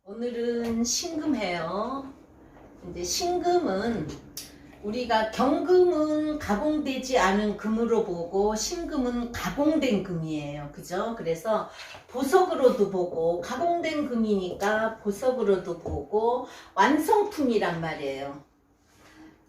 오늘은 신금해요. 이제 신금은 우리가 경금은 가공되지 않은 금으로 보고 신금은 가공된 금이에요. 그죠? 그래서 보석으로도 보고 가공된 금이니까 보석으로도 보고 완성품이란 말이에요.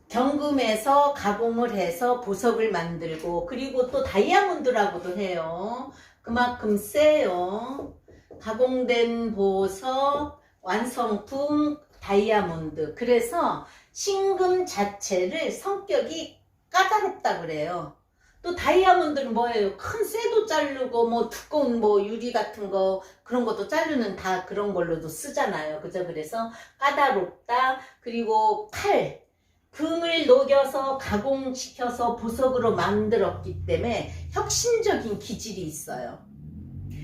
경금에서 가공을 해서 보석을 만들고 그리고 또 다이아몬드라고도 해요. 그만큼 세요. 가공된 보석, 완성품, 다이아몬드. 그래서 신금 자체를 성격이 까다롭다 그래요. 또 다이아몬드는 뭐예요? 큰 쇠도 자르고 뭐 두꺼운 뭐 유리 같은 거 그런 것도 자르는 다 그런 걸로도 쓰잖아요. 그죠? 그래서 까다롭다. 그리고 칼. 금을 녹여서 가공시켜서 보석으로 만들었기 때문에 혁신적인 기질이 있어요.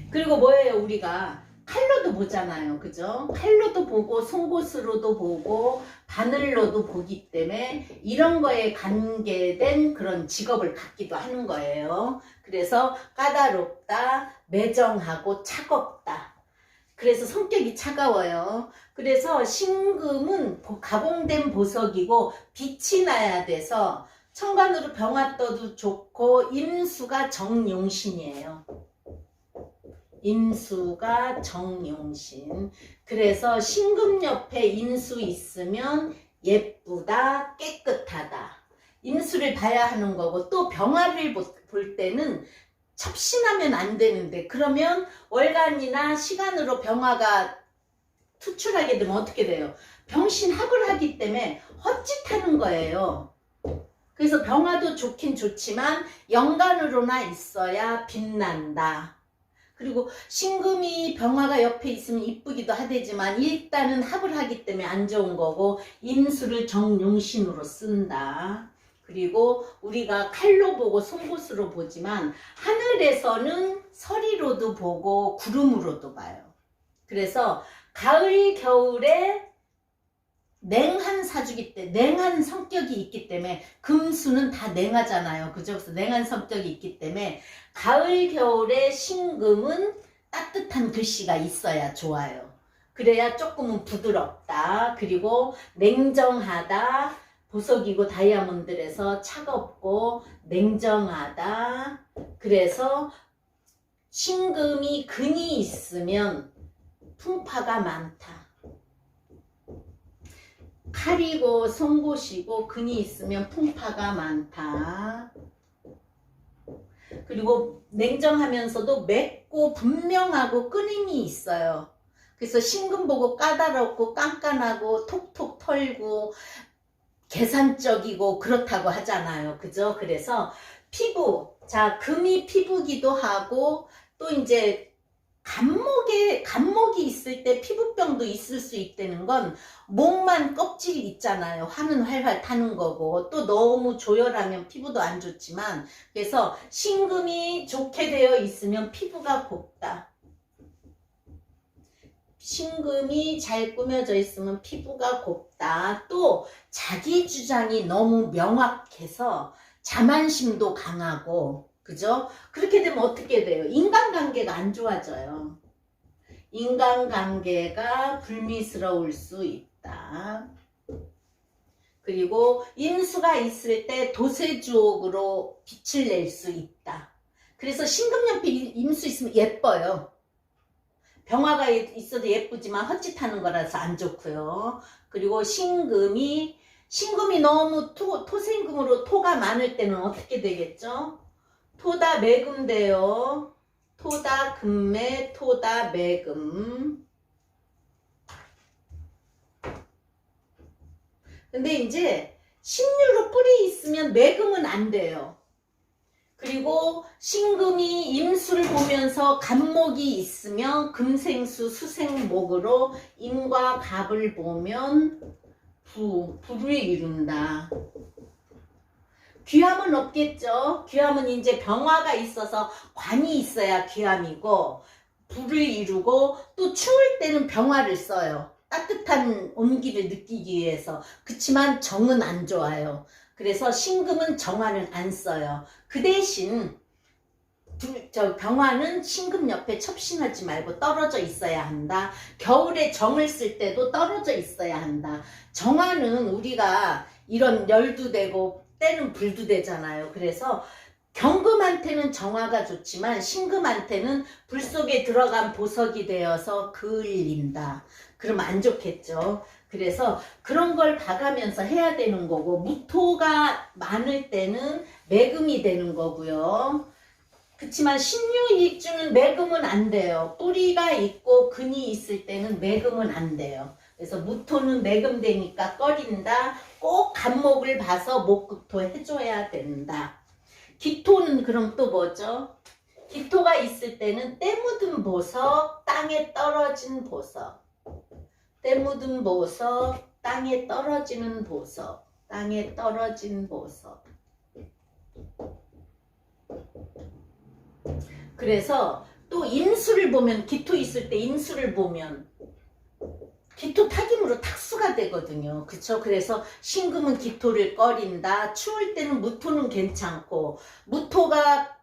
그리고 뭐예요? 우리가 칼로도 보잖아요. 그죠? 칼로도 보고 송곳으로도 보고 바늘로도 보기 때문에 이런 거에 관계된 그런 직업을 갖기도 하는 거예요. 그래서 까다롭다, 매정하고 차갑다. 그래서 성격이 차가워요. 그래서 신금은 가공된 보석이고 빛이 나야 돼서 천간으로 병화 떠도 좋고 임수가 정용신이에요. 임수가 정용신. 그래서 신금 옆에 임수 있으면 예쁘다, 깨끗하다. 임수를 봐야 하는 거고 또 병화를 볼 때는 첩신하면 안 되는데 그러면 월간이나 시간으로 병화가 투출하게 되면 어떻게 돼요? 병신합을 하기 때문에 헛짓하는 거예요. 그래서 병화도 좋긴 좋지만 연간으로나 있어야 빛난다. 그리고 신금이 병화가 옆에 있으면 이쁘기도 하대지만 일단은 합을 하기 때문에 안 좋은 거고 임수를 정용신으로 쓴다. 그리고 우리가 칼로 보고 송곳으로 보지만 하늘에서는 서리로도 보고 구름으로도 봐요. 그래서 가을 겨울에 냉한 사주기 때문에 냉한 성격이 있기 때문에 금수는 다 냉하잖아요. 그죠? 그래서 냉한 성격이 있기 때문에 가을 겨울에 신금은 따뜻한 글씨가 있어야 좋아요. 그래야 조금은 부드럽다. 그리고 냉정하다. 보석이고 다이아몬드에서 차갑고 냉정하다. 그래서 신금이 근이 있으면 풍파가 많다. 칼이고 송곳이고 근이 있으면 풍파가 많다. 그리고 냉정하면서도 맵고 분명하고 끊임이 있어요. 그래서 신금 보고 까다롭고 깐깐하고 톡톡 털고 계산적이고 그렇다고 하잖아요. 그죠? 그래서 피부, 자, 금이 피부기도 하고 또 이제 간목이 있을 때 피부병도 있을 수 있다는 건 목만 껍질이 있잖아요. 화는 활활 타는 거고 또 너무 조열하면 피부도 안 좋지만 그래서 신금이 좋게 되어 있으면 피부가 곱다. 신금이 잘 꾸며져 있으면 피부가 곱다. 또 자기 주장이 너무 명확해서 자만심도 강하고 그죠? 그렇게 되면 어떻게 돼요? 인간관계가 안 좋아져요. 인간관계가 불미스러울 수 있다. 그리고 임수가 있을 때 도세주옥으로 빛을 낼 수 있다. 그래서 신금 옆에 임수 있으면 예뻐요. 병화가 있어도 예쁘지만 헛짓하는 거라서 안 좋고요. 그리고 신금이 너무 토생금으로 토가 많을 때는 어떻게 되겠죠? 토다 매금 돼요. 토다 금매, 토다 매금. 근데 이제 신유로 뿔이 있으면 매금은 안 돼요. 그리고 신금이 임수를 보면서 간목이 있으면 금생수 수생목으로 임과 갑을 보면 부를 이룬다. 귀함은 없겠죠. 귀함은 이제 병화가 있어서 관이 있어야 귀함이고 불을 이루고 또 추울 때는 병화를 써요. 따뜻한 온기를 느끼기 위해서. 그치만 정은 안 좋아요. 그래서 신금은 정화는 안 써요. 그 대신 병화는 신금 옆에 첩신하지 말고 떨어져 있어야 한다. 겨울에 정을 쓸 때도 떨어져 있어야 한다. 정화는 우리가 이런 열도 되고 때는 불도 되잖아요. 그래서 경금한테는 정화가 좋지만 신금한테는 불 속에 들어간 보석이 되어서 그을린다. 그러면 안 좋겠죠. 그래서 그런 걸 봐가면서 해야 되는 거고, 무토가 많을 때는 매금이 되는 거고요. 그렇지만 신유일주는 매금은 안 돼요. 뿌리가 있고 근이 있을 때는 매금은 안 돼요. 그래서 무토는 매금되니까 꺼린다. 꼭 간목을 봐서 목급토 해줘야 된다. 기토는 그럼 또 뭐죠? 기토가 있을 때는 때 묻은 보석, 땅에 떨어진 보석. 때 묻은 보석, 땅에 떨어지는 보석. 땅에 떨어진 보석. 그래서 또 임수를 보면, 기토 있을 때 임수를 보면 기토 타김으로 탁수가 되거든요. 그쵸? 그래서 신금은 기토를 꺼린다. 추울 때는 무토는 괜찮고, 무토가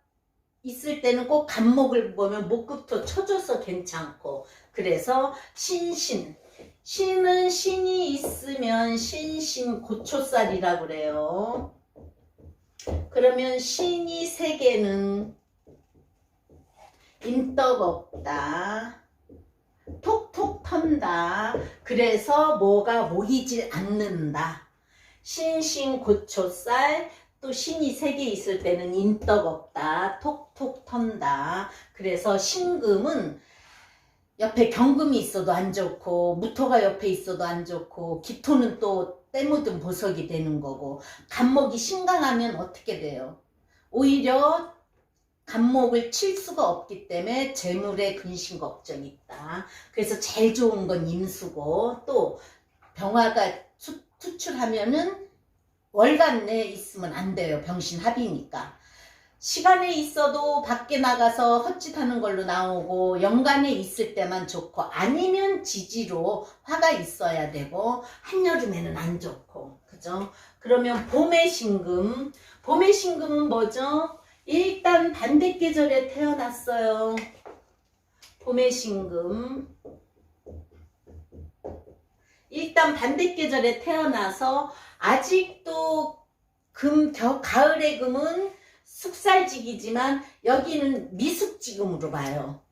있을 때는 꼭 간목을 보면 목급토 쳐줘서 괜찮고, 그래서 신신. 신은 신이 있으면 신신 고초살이라고 그래요. 그러면 신이 세 개는 인덕 없다. 톡톡 턴다. 그래서 뭐가 모이질 않는다. 신신고초살, 또 신이 세 개 있을 때는 인덕 없다. 톡톡 턴다. 그래서 신금은 옆에 경금이 있어도 안 좋고, 무토가 옆에 있어도 안 좋고, 기토는 또 때 묻은 보석이 되는 거고, 간목이 신강하면 어떻게 돼요? 오히려 간목을 칠 수가 없기 때문에 재물에 근심 걱정이 있다. 그래서 제일 좋은 건 임수고, 또 병화가 투출하면은 월간 내에 있으면 안 돼요. 병신합이니까. 시간에 있어도 밖에 나가서 헛짓하는 걸로 나오고, 연간에 있을 때만 좋고, 아니면 지지로 화가 있어야 되고, 한여름에는 안 좋고, 그죠? 그러면 봄의 신금. 봄의 신금은 뭐죠? 일단 반대 계절에 태어났어요. 봄의 신금. 일단 반대 계절에 태어나서 아직도 가을의 금은 숙살직이지만 여기는 미숙지금으로 봐요.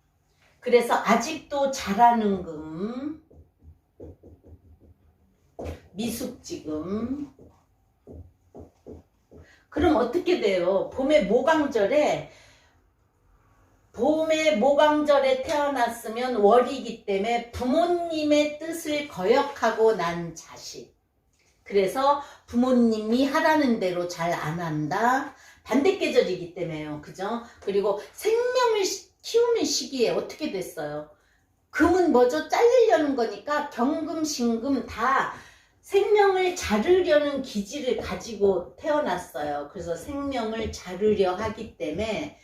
그래서 아직도 자라는 금, 미숙지금. 그럼 어떻게 돼요? 봄의 모강절에 태어났으면 월이기 때문에 부모님의 뜻을 거역하고 난 자식. 그래서 부모님이 하라는 대로 잘 안 한다. 반대 계절이기 때문에요. 그죠? 그리고 생명을 키우는 시기에 어떻게 됐어요? 금은 뭐죠? 잘리려는 거니까 경금, 신금 다 생명을 자르려는 기질을 가지고 태어났어요. 그래서 생명을 자르려 하기 때문에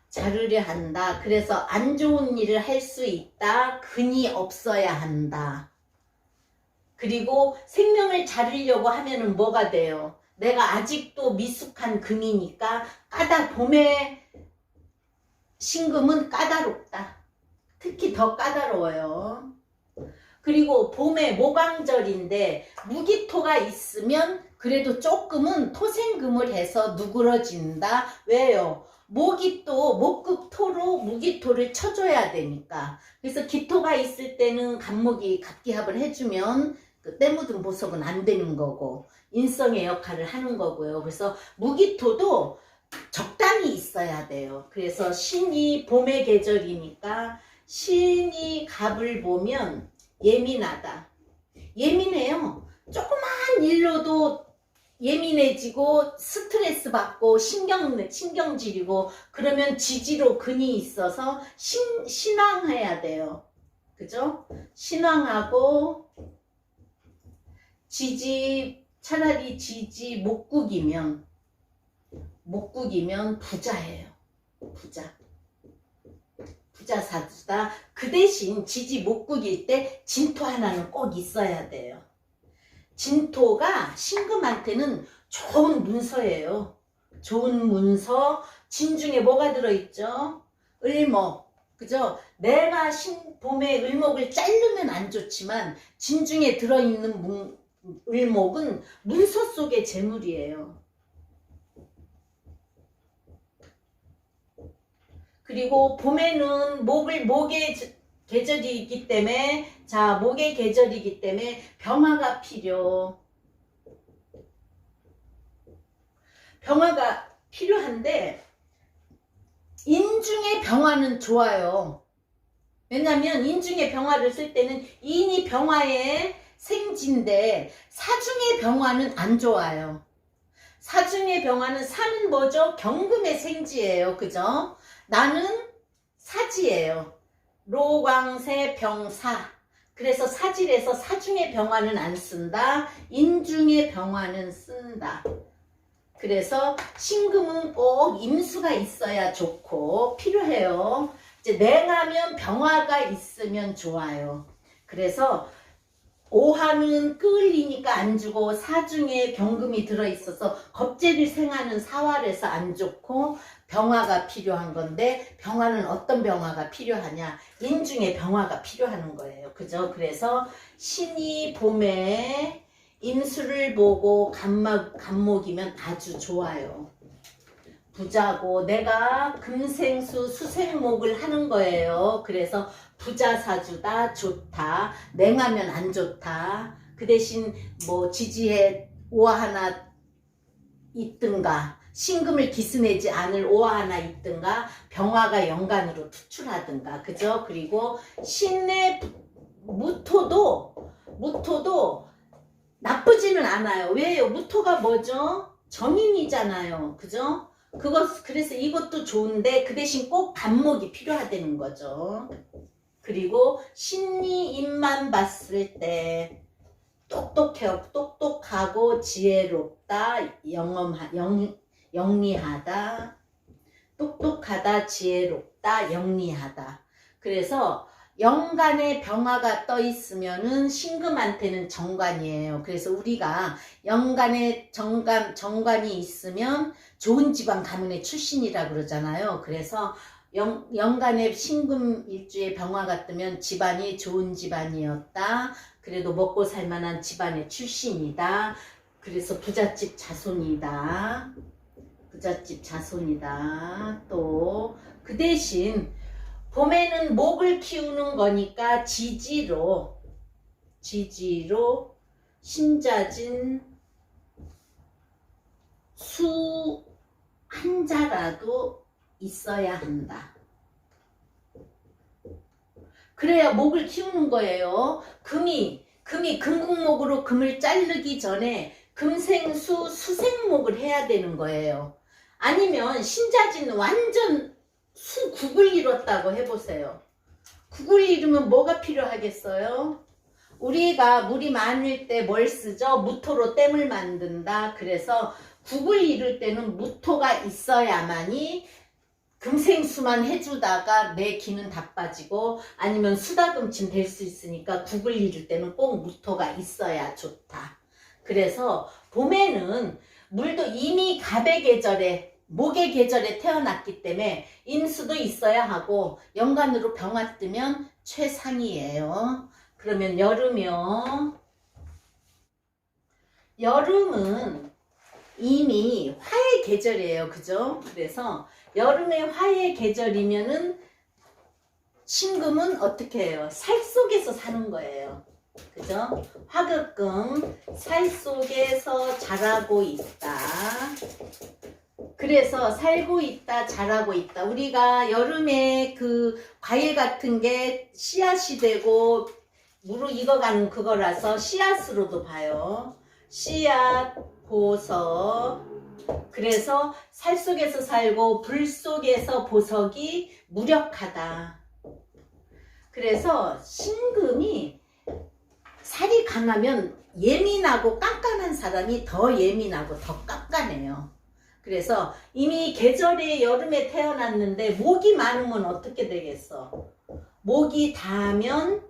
자르려 한다. 그래서 안 좋은 일을 할 수 있다. 근이 없어야 한다. 그리고 생명을 자르려고 하면은 뭐가 돼요? 내가 아직도 미숙한 금이니까 봄의 신금은 까다롭다. 특히 더 까다로워요. 그리고 봄에 모강절인데 무기토가 있으면 그래도 조금은 토생금을 해서 누그러진다. 왜요? 목급토로 무기토를 쳐줘야 되니까. 그래서 기토가 있을 때는 간목이 갑기합을 해주면 그 때 묻은 보석은 안 되는 거고, 인성의 역할을 하는 거고요. 그래서 무기토도 적당히 있어야 돼요. 그래서 신이 봄의 계절이니까 신이 갑을 보면 예민하다. 예민해요. 조그만 일로도 예민해지고 스트레스 받고 신경질이고, 그러면 지지로 근이 있어서 신왕해야 돼요. 그죠? 신왕하고 차라리 지지 목국이면 부자예요. 부자 사주다. 그 대신 지지 목국일 때 진토 하나는 꼭 있어야 돼요. 진토가 신금한테는 좋은 문서예요. 좋은 문서, 진중에 뭐가 들어있죠? 을목. 그죠? 내가 봄에 을목을 자르면 안 좋지만 진중에 들어있는 을목은 문서 속의 재물이에요. 그리고 봄에는 목의 계절이기 때문에, 자, 목의 계절이기 때문에 병화가 필요한데 인중의 병화는 좋아요. 왜냐면 인중의 병화를 쓸 때는 인이 병화의 생지인데 사중의 병화는 안 좋아요. 사중의 병화는 사는 뭐죠? 경금의 생지예요. 그죠? 나는 사지예요. 로광세 병사. 그래서 사질에서 사중의 병화는 안 쓴다. 인중의 병화는 쓴다. 그래서 신금은 꼭 임수가 있어야 좋고 필요해요. 이제 냉하면 병화가 있으면 좋아요. 그래서 오화는 끌리니까 안 주고 사중에 병금이 들어있어서 겁재를 생하는 사활에서 안 좋고 병화가 필요한 건데, 병화는 어떤 병화가 필요하냐? 인중에 병화가 필요한 거예요. 그죠? 그래서 신이 봄에 임수를 보고 간목이면 아주 좋아요. 부자고 내가 금생수 수생목을 하는 거예요. 그래서 부자사주다, 좋다. 냉하면 안 좋다. 그 대신 뭐 지지에 오화 하나 있든가, 신금을 기스내지 않을 오화 하나 있든가, 병화가 연간으로 투출하든가. 그죠? 그리고 신의 무토도 나쁘지는 않아요. 왜요? 무토가 뭐죠? 정인이잖아요. 그죠? 그래서 이것도 좋은데 그 대신 꼭 간목이 필요하다는 거죠. 그리고 신이 입만 봤을 때 똑똑하고 지혜롭다, 영리하다, 똑똑하다, 지혜롭다, 영리하다. 그래서 연간에 병화가 떠 있으면은 신금한테는 정관이에요. 그래서 우리가 연간에 정관이 있으면 좋은 집안 가문의 출신이라 그러잖아요. 그래서 연간에 신금 일주에 병화가 뜨면 집안이 좋은 집안이었다. 그래도 먹고 살만한 집안의 출신이다. 그래서 부잣집 자손이다. 또 그 대신 봄에는 목을 키우는 거니까 지지로 신자진 수 한 자라도 있어야 한다. 그래야 목을 키우는 거예요. 금이 금국목으로 금을 자르기 전에 금생수 수생목을 해야 되는 거예요. 아니면 신자진 완전 수국을 이뤘다고 해보세요. 국을 이루면 뭐가 필요하겠어요? 우리가 물이 많을 때 뭘 쓰죠? 무토로 댐을 만든다. 그래서 국을 이룰 때는 무토가 있어야만이 금생수만 해주다가 내 기는 다 빠지고, 아니면 수다금침 될 수 있으니까 국을 이룰 때는 꼭 무토가 있어야 좋다. 그래서 봄에는 물도 이미 갑의 계절에, 목의 계절에 태어났기 때문에 임수도 있어야 하고 연간으로 병화 뜨면 최상이에요. 그러면 여름은 이미 화의 계절이에요. 그죠? 그래서 여름에 화의 계절이면은 신금은 어떻게 해요? 살 속에서 사는 거예요. 그죠? 화극금 살 속에서 자라고 있다. 그래서 살고 있다, 자라고 있다. 우리가 여름에 그 과일 같은 게 씨앗이 되고 무르익어가는 그거라서 씨앗으로도 봐요. 씨앗, 보석. 그래서 살 속에서 살고 불 속에서 보석이 무력하다. 그래서 신금이 살이 강하면 예민하고 깐깐한 사람이 더 예민하고 더 깐깐해요. 그래서 이미 계절에 여름에 태어났는데 목이 많으면 어떻게 되겠어? 목이 닿으면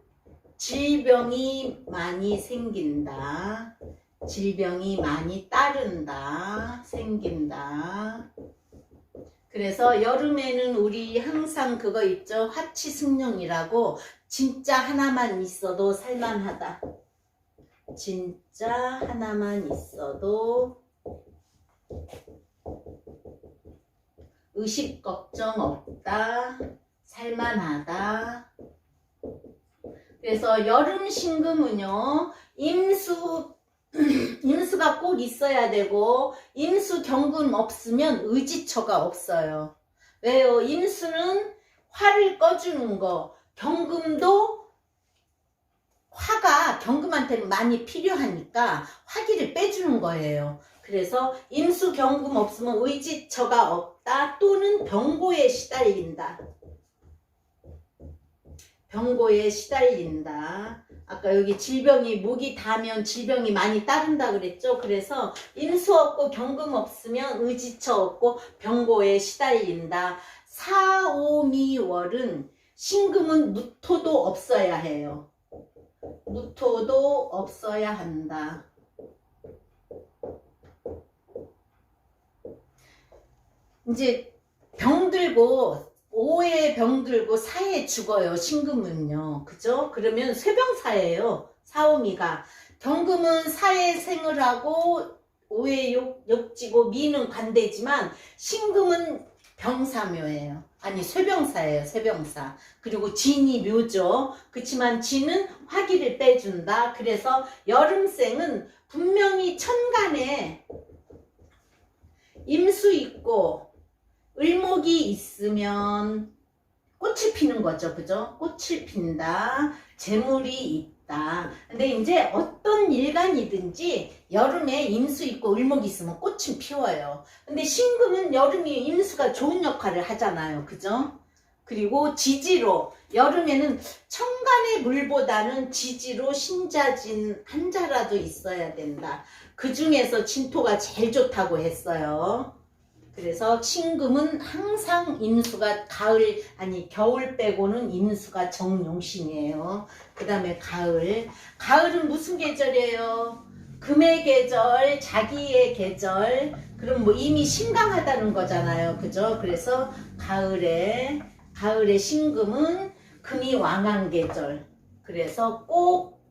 질병이 많이 생긴다. 질병이 많이 따른다. 생긴다. 그래서 여름에는 우리 항상 그거 있죠. 화치승룡이라고 진짜 하나만 있어도 살만하다. 진짜 하나만 있어도 의식 걱정 없다. 살만하다. 그래서 여름 신금은요. 임수가 꼭 있어야 되고 임수 경금 없으면 의지처가 없어요. 왜요? 임수는 화를 꺼주는 거. 경금도 화가 경금한테는 많이 필요하니까 화기를 빼주는 거예요. 그래서 임수 경금 없으면 의지처가 없다. 또는 병고에 시달린다. 병고에 시달린다. 아까 여기 질병이 목이 닿으면 질병이 많이 따른다 그랬죠. 그래서 임수 없고 경금 없으면 의지처 없고 병고에 시달린다. 사오미월은 신금은 무토도 없어야 해요. 무토도 없어야 한다. 이제 병들고 5에 병들고 4에 죽어요. 신금은요. 그죠? 그러면 쇠병사예요. 사오미가. 경금은 4에 생을 하고 5에 욕지고 미는 관대지만 신금은 병사묘예요. 아니 쇠병사예요. 쇠병사. 그리고 진이 묘죠. 그렇지만 진은 화기를 빼준다. 그래서 여름생은 분명히 천간에 임수 있고 을목이 있으면 꽃을 피는 거죠. 그죠? 꽃을 핀다. 재물이 있다. 근데 이제 어떤 일간이든지 여름에 임수 있고 을목이 있으면 꽃은 피워요. 근데 신금은 여름이 임수가 좋은 역할을 하잖아요. 그죠? 그리고 지지로 여름에는 천간의 물보다는 지지로 신자진 한자라도 있어야 된다. 그 중에서 진토가 제일 좋다고 했어요. 그래서 신금은 항상 임수가 겨울 빼고는 임수가 정용신이에요. 그 다음에 가을. 가을은 무슨 계절이에요? 금의 계절, 자기의 계절. 그럼 뭐 이미 신강하다는 거잖아요. 그죠? 그래서 가을에 신금은 금이 왕한 계절. 그래서 꼭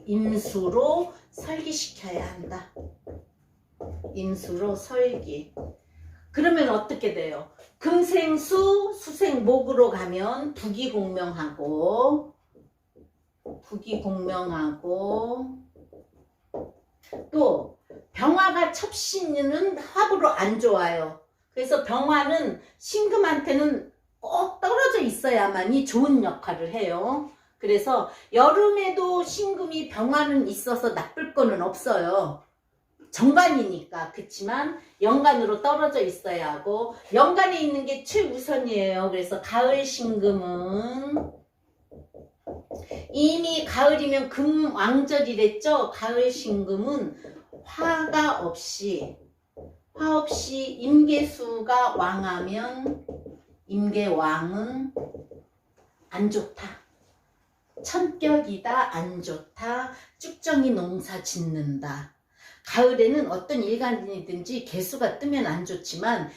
임수로 설기시켜야 한다. 임수로 설기. 그러면 어떻게 돼요? 금생수, 수생목으로 가면 부기공명하고 또 병화가 첩신은 화부로 안 좋아요. 그래서 병화는 신금한테는 꼭 떨어져 있어야만이 좋은 역할을 해요. 그래서 여름에도 신금이 병화는 있어서 나쁠 거는 없어요. 정관이니까. 그렇지만 연간으로 떨어져 있어야 하고 연간에 있는 게 최우선이에요. 그래서 가을 신금은 이미 가을이면 금왕절이랬죠. 가을 신금은 화 없이 임계수가 왕하면 임계왕은 안 좋다. 천격이다. 안 좋다. 쭉정이 농사 짓는다. 가을에는 어떤 일간이든지 개수가 뜨면 안 좋지만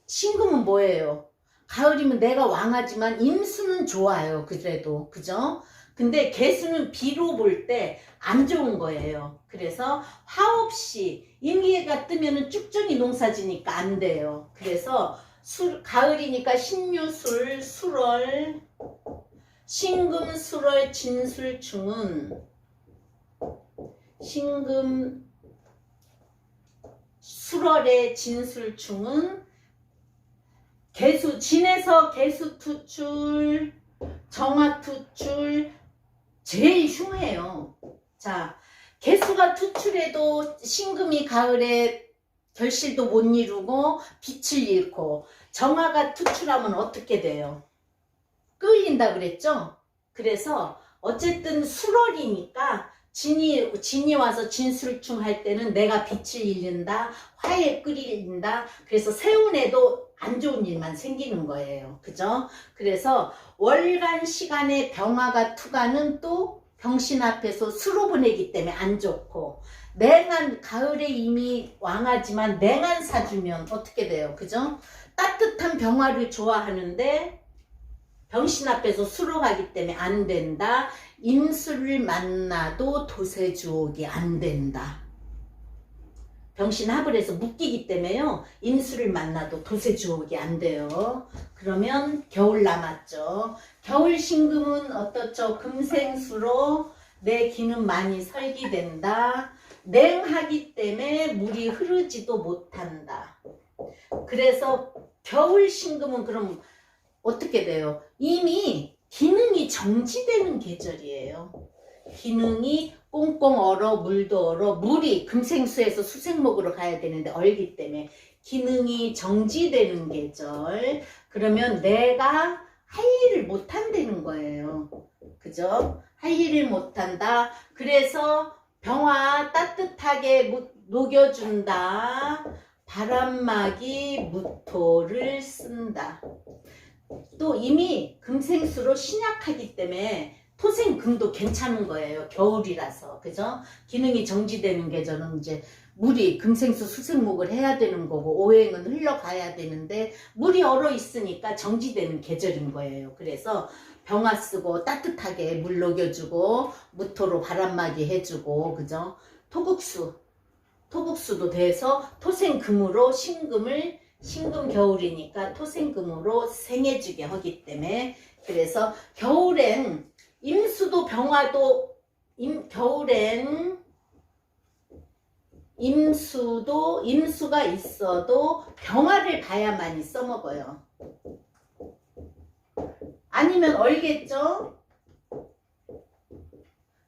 신금은 뭐예요? 가을이면 내가 왕하지만 임수는 좋아요. 그래도. 그죠? 근데 개수는 비로 볼 때 안 좋은 거예요. 그래서 화 없이 임기가 뜨면은 쭉정이 농사지니까 안 돼요. 그래서 가을이니까 신유술, 술월, 신금, 술월, 진술충은 신금, 술월의 진술충은 진에서 개수 투출, 정화 투출 제일 흉해요. 자, 개수가 투출해도 신금이 가을에 결실도 못 이루고 빛을 잃고 정화가 투출하면 어떻게 돼요? 끌린다 그랬죠? 그래서 어쨌든 술월이니까 진이 와서 진술충 할 때는 내가 빛을 잃는다, 화에 끌린다. 그래서 세운에도 안 좋은 일만 생기는 거예요. 그죠? 그래서 월간 시간에 병화가 투가는 또 병신 앞에서 수로 보내기 때문에 안 좋고 냉한, 가을에 이미 왕하지만 냉한 사주면 어떻게 돼요? 그죠? 따뜻한 병화를 좋아하는데 병신 앞에서 수록하기 때문에 안 된다. 임수를 만나도 도세주옥이 안 된다. 병신 합을 해서 묶이기 때문에요. 임수를 만나도 도세주옥이 안 돼요. 그러면 겨울 남았죠. 겨울 신금은 어떻죠? 금생수로 내 기는 많이 설기된다. 냉하기 때문에 물이 흐르지도 못한다. 그래서 겨울 신금은 그럼 어떻게 돼요? 이미 기능이 정지되는 계절이에요. 기능이 꽁꽁 얼어 물도 얼어 물이 금생수에서 수생목으로 가야 되는데 얼기 때문에 기능이 정지되는 계절. 그러면 내가 할 일을 못 한다는 거예요. 그죠? 할 일을 못 한다. 그래서 병화 따뜻하게 녹여준다. 바람막이 무토를 쓴다. 또 이미 금생수로 신약하기 때문에 토생금도 괜찮은 거예요. 겨울이라서. 그죠? 기능이 정지되는 계절은 이제 물이 금생수 수생목을 해야 되는 거고 오행은 흘러가야 되는데 물이 얼어 있으니까 정지되는 계절인 거예요. 그래서 병화 쓰고 따뜻하게 물 녹여주고 무토로 바람막이 해주고 그죠? 토국수도 돼서 토생금으로 신금 겨울이니까 토생금으로 생해주게 하기 때문에 그래서 겨울엔 임수도 병화도 겨울엔 임수가 있어도 병화를 봐야만이 써먹어요. 아니면 얼겠죠?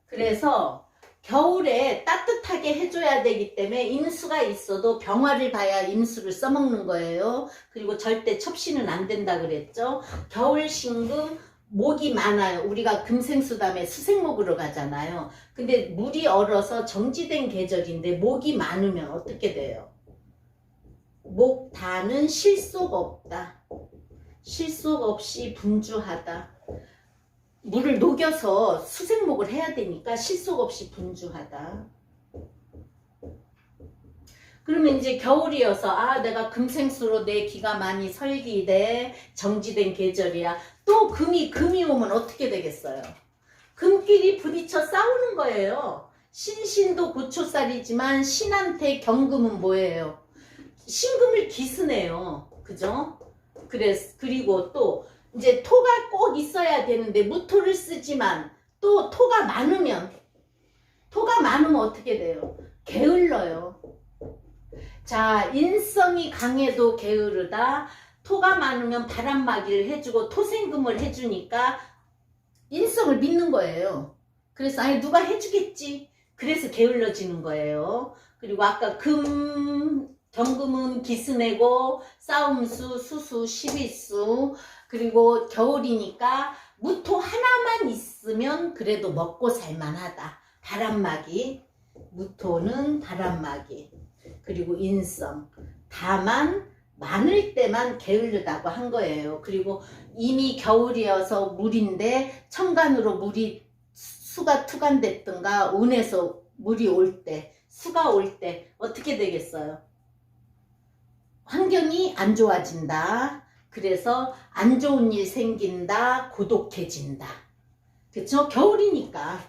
그래서 겨울에 따뜻하게 해줘야 되기 때문에 임수가 있어도 병화를 봐야 임수를 써먹는 거예요. 그리고 절대 첩시는 안 된다 그랬죠. 겨울 신금 목이 많아요. 우리가 금생수 다음에 수생목으로 가잖아요. 근데 물이 얼어서 정지된 계절인데 목이 많으면 어떻게 돼요? 목다는 실속 없다. 실속 없이 분주하다. 물을 녹여서 수생목을 해야 되니까 실속 없이 분주하다. 그러면 이제 겨울이어서 내가 금생수로 내 기가 많이 설기돼 정지된 계절이야. 또 금이 오면 어떻게 되겠어요? 금끼리 부딪혀 싸우는 거예요. 신신도 고초살이지만 신한테 경금은 뭐예요? 신금을 기스네요. 그죠? 그리고 또 이제 토가 꼭 있어야 되는데 무토를 쓰지만 또 토가 많으면 어떻게 돼요? 게을러요. 자, 인성이 강해도 게으르다. 토가 많으면 바람막이를 해주고 토생금을 해주니까 인성을 믿는 거예요. 그래서 누가 해주겠지. 그래서 게을러지는 거예요. 그리고 아까 경금은 기스내고 싸움수, 수수, 십이수 그리고 겨울이니까 무토 하나만 있으면 그래도 먹고 살만하다. 바람막이, 무토는 바람막이 그리고 인성. 다만 많을 때만 게으르다고 한 거예요. 그리고 이미 겨울이어서 물인데 천간으로 물이 수가 투간됐든가 운에서 물이 올 때, 수가 올 때 어떻게 되겠어요? 환경이 안 좋아진다. 그래서 안 좋은 일 생긴다. 고독해진다. 그쵸? 겨울이니까.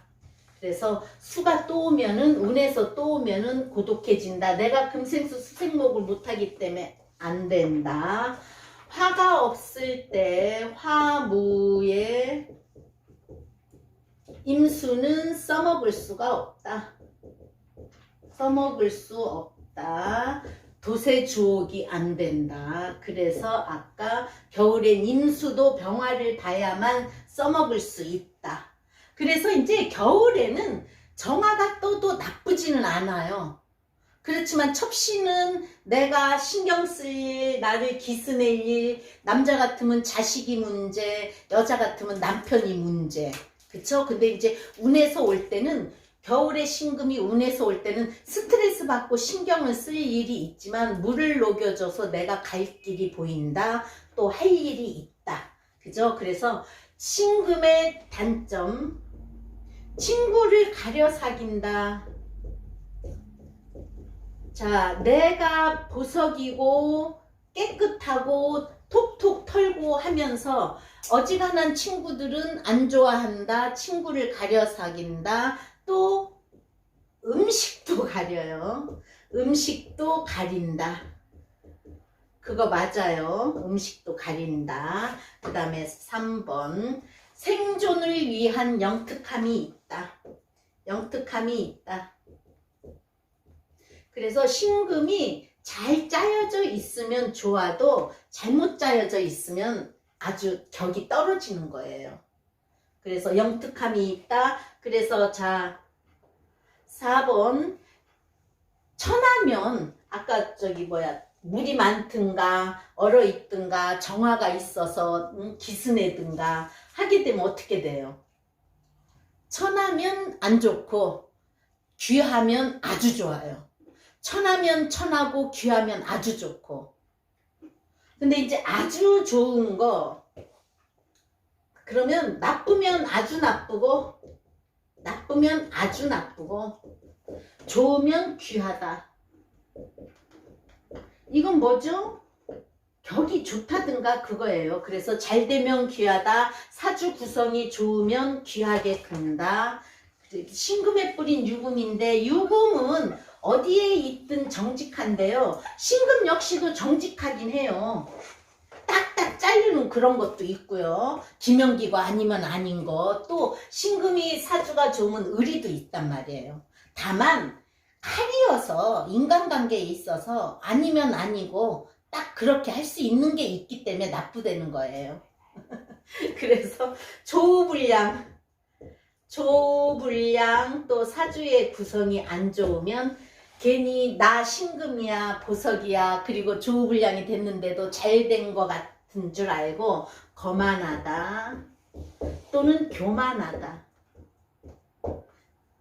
그래서 수가 또 오면은 운에서 또 오면은 고독해진다. 내가 금생수 수생목을 못하기 때문에 안 된다. 화가 없을 때 화무에 임수는 써먹을 수가 없다. 써먹을 수 없다. 도세주옥이 안 된다. 그래서 아까 겨울엔 임수도 병화를 봐야만 써먹을 수 있다. 그래서 이제 겨울에는 정화가 떠도 나쁘지는 않아요. 그렇지만 첩시는 내가 신경 쓸 일, 나를 기스낼 일, 남자 같으면 자식이 문제, 여자 같으면 남편이 문제. 그쵸? 근데 이제 운에서 올 때는 겨울에 신금이 운에서 올 때는 스트레스 받고 신경을 쓸 일이 있지만 물을 녹여줘서 내가 갈 길이 보인다. 또 할 일이 있다. 그죠? 그래서 신금의 단점, 친구를 가려 사귄다. 자, 내가 보석이고 깨끗하고 톡톡 털고 하면서 어지간한 친구들은 안 좋아한다. 친구를 가려 사귄다. 또 음식도 가려요. 음식도 가린다. 그거 맞아요. 음식도 가린다. 그 다음에 3번. 생존을 위한 영특함이 있다. 영특함이 있다. 그래서 신금이 잘 짜여져 있으면 좋아도 잘못 짜여져 있으면 아주 격이 떨어지는 거예요. 그래서 영특함이 있다. 그래서 자 4번 천하면 아까 저기 물이 많든가 얼어있든가 정화가 있어서 기스내든가 하게 되면 어떻게 돼요? 천하면 안 좋고 귀하면 아주 좋아요. 천하면 천하고 귀하면 아주 좋고. 근데 이제 아주 좋은 거 그러면 나쁘면 아주 나쁘고 나쁘면 아주 나쁘고 좋으면 귀하다. 이건 뭐죠? 격이 좋다든가 그거예요. 그래서 잘 되면 귀하다. 사주 구성이 좋으면 귀하게 큰다. 신금에 뿌린 유금인데 유금은 어디에 있든 정직한데요. 신금 역시도 정직하긴 해요. 딱딱 자르는 그런 것도 있고요. 기명기고 아니면 아닌 거. 또 신금이 사주가 좋으면 의리도 있단 말이에요. 다만 칼이어서 인간관계에 있어서 아니면 아니고 딱 그렇게 할 수 있는 게 있기 때문에 나쁘다는 거예요. 그래서 조우불량 또 사주의 구성이 안 좋으면 괜히 나 신금이야 보석이야 그리고 조우불량이 됐는데도 잘 된 것 같은 줄 알고 거만하다 또는 교만하다.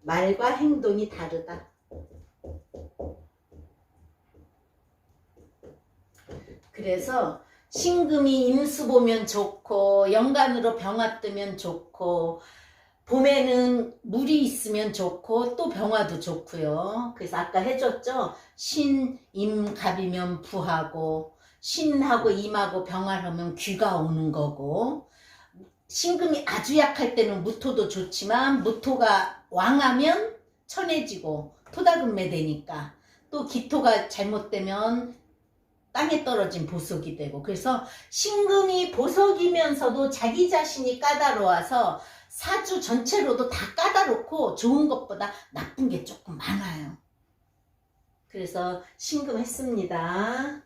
말과 행동이 다르다. 그래서 신금이 임수 보면 좋고 연간으로 병화 뜨면 좋고 봄에는 물이 있으면 좋고 또 병화도 좋고요. 그래서 아까 해줬죠. 신, 임, 갑이면 부하고 신하고 임하고 병화하면 귀가 오는 거고 신금이 아주 약할 때는 무토도 좋지만 무토가 왕하면 천해지고 토다금매 되니까 또 기토가 잘못되면 땅에 떨어진 보석이 되고 그래서 신금이 보석이면서도 자기 자신이 까다로워서 사주 전체로도 다 까다롭고 좋은 것보다 나쁜 게 조금 많아요. 그래서 신금 했습니다.